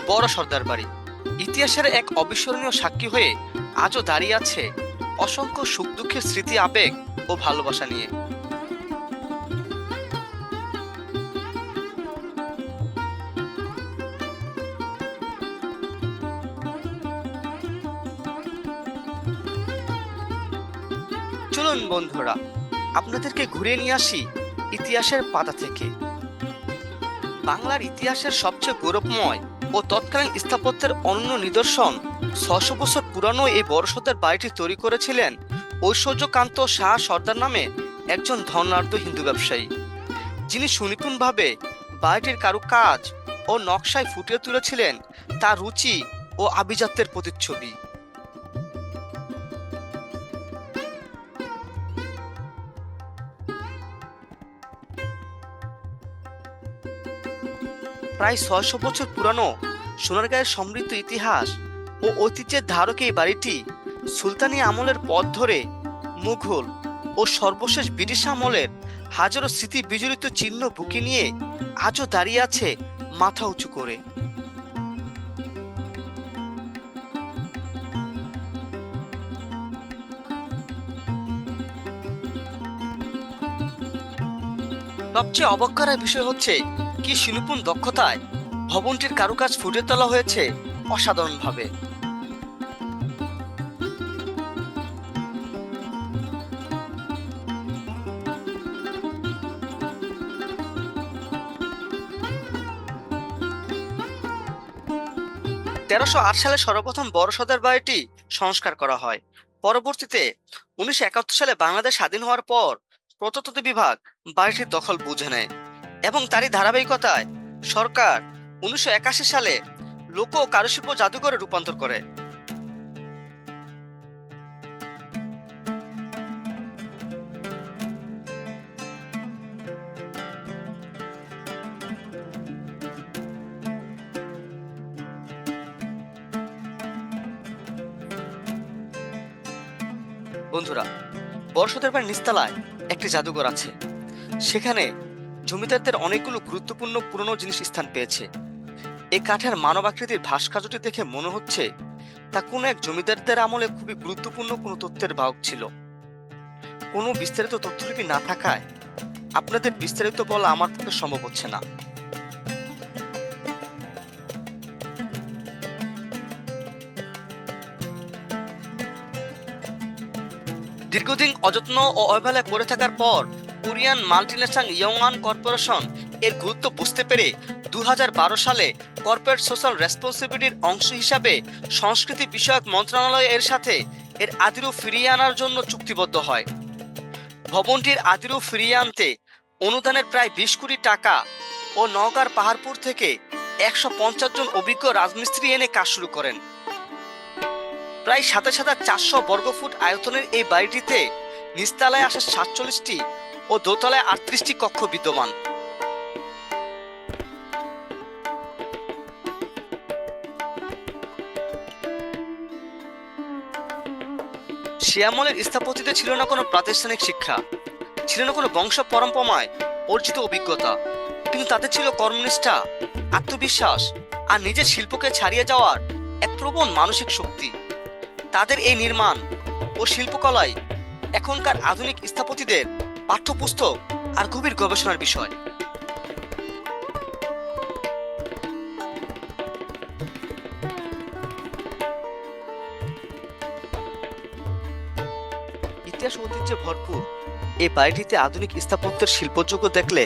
বড় সর্দার বাড়ি ইতিহাসের এক অবিস্মরণীয় সাক্ষী হয়ে আজও দাঁড়িয়ে আছে অসংখ্য সুখ দুঃখের স্মৃতি, আবেগ ও ভালোবাসা নিয়ে। চলুন বন্ধুরা, আপনাদেরকে ঘুরে নিয়ে আসি ইতিহাসের পাতা থেকে। বাংলার ইতিহাসের সবচেয়ে গৌরবময় ও তৎকালীন স্থাপত্যের অনন্য নিদর্শন ৬০০ বছর পুরানো এই বড় সর্দার বাড়িটি তৈরি করেছিলেন ঐশ্বর্যকান্ত শাহ সর্দার নামে একজন ধনাঢ্য হিন্দু ব্যবসায়ী, যিনি সুনিপুণভাবে বাড়িটির কারুকাজ ও নকশায় ফুটিয়ে তুলেছিলেন তার রুচি ও আভিজাত্যের প্রতিচ্ছবি। প্রায় ৬০০ বছর পুরানো সোনারগাঁয়ের সমৃদ্ধ ইতিহাস ও ঐতিহ্যের ধারক এই বাড়িটি সুলতানি আমলের পথ ধরে মুঘল ও সর্বশেষ ব্রিটিশ আমলের হাজারো স্মৃতি বিজড়িত চিহ্ন বুকে নিয়ে আজও দাঁড়িয়ে আছে মাথা উঁচু করে। সবচেয়ে অবাক করার বিষয় হচ্ছে কি সুনিপুণ দক্ষতায় ভবনটির কারুকাজ ফুটিয়ে তোলা হয়েছে অসাধারণভাবে। তেরোশো ৮ সালে সর্বপ্রথম বড় সর্দার বাড়িটি সংস্কার করা হয়। পরবর্তীতে ১৯৭১ সালে বাংলাদেশ স্বাধীন হওয়ার পর প্রত্নতত্ত্ব বিভাগ বাড়িটির দখল বুঝে নেয় এবং তারই ধারাবাহিকতায় সরকার ১৯৮১ সালে লোক ও কারুশিল্প জাদুঘরে রূপান্তর করে। বন্ধুরা, বড় সর্দার বাড়ির নিচতলায় একটি জাদুঘর আছে। সেখানে জমিদারদের অনেকগুলো গুরুত্বপূর্ণ পুরনো জিনিস স্থান পেয়েছে। এই কাঠের মানব আকৃতির ভাস্কর্যটি দেখে মনে হচ্ছে তা কোনো এক জমিদারদের আমলে খুবই গুরুত্বপূর্ণ কোনো তথ্যের বাহক ছিল। কোনো বিস্তারিত তথ্যলিপি না থাকায় আপনাদের বিস্তারিত বলা আমার পক্ষে সম্ভব হচ্ছে না। দীর্ঘদিন অযত্ন ও অবহেলায় পড়ে থাকার পর কোরিয়ান মাল্টিন্যাশনাল ইয়ংওয়ান কর্পোরেশন এর গুরুত্ব বুঝতে পেরে ২০১২ সালে কর্পোরেট সোশ্যাল রেসপন্সিবিলিটির অংশ হিসাবে সংস্কৃতি বিষয়ক মন্ত্রণালয় এর সাথে এর আদিরূপ ফিরিয়ে আনার জন্য চুক্তিবদ্ধ হয়। ভবনটির আদিরূপ ফিরিয়ে আনতে অনুদানের প্রায় ২০ কোটি টাকা ও নওগাঁর পাহাড়পুর থেকে ১৫০ জন অভিজ্ঞ রাজমিস্ত্রি এনে কাজ শুরু করেন। প্রায় ২৭,৪০০ বর্গফুট আয়তনের এই বাড়িটিতে নিচতলায় আসে ৪৭টি ও দোতলায় ৩৮টি কক্ষ বিদ্যমান। সে আমলের স্থপতিতে ছিল না কোনো প্রাতিষ্ঠানিক শিক্ষা, ছিল না কোনো বংশ পরম্পরায় অর্জিত অভিজ্ঞতা, কিন্তু তাদের ছিল কর্মনিষ্ঠা, আত্মবিশ্বাস আর নিজের শিল্পকে ছাড়িয়ে যাওয়ার এক প্রবল মানসিক শক্তি। তাদের এই নির্মাণ ও শিল্পকলায় এখনকার আধুনিক স্থপতিদের পাঠ্যপুস্তক আর গভীর গবেষণার বিষয়। ইতিহাস ঐতিহ্যে ভরপুর এই বাড়িটিতে আধুনিক স্থাপত্যের শিল্পযোগ্য দেখলে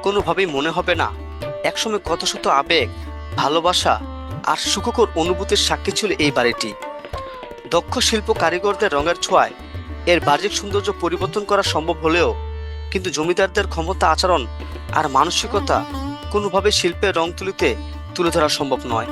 কোনোভাবেই মনে হবে না একসময় কত শত আবেগ, ভালোবাসা আর সুখকর অনুভূতির সাক্ষী ছিল এই বাড়িটি। দক্ষ শিল্প কারিগরদের রঙের ছোঁয়ায় এর বাহ্যিক সৌন্দর্য পরিবর্তন করা সম্ভব হলেও কিন্তু জমিদারদের ক্ষমতা, আচরণ আর মানসিকতা কোনোভাবে শিল্পের রং তুলে ধরা সম্ভব নয়।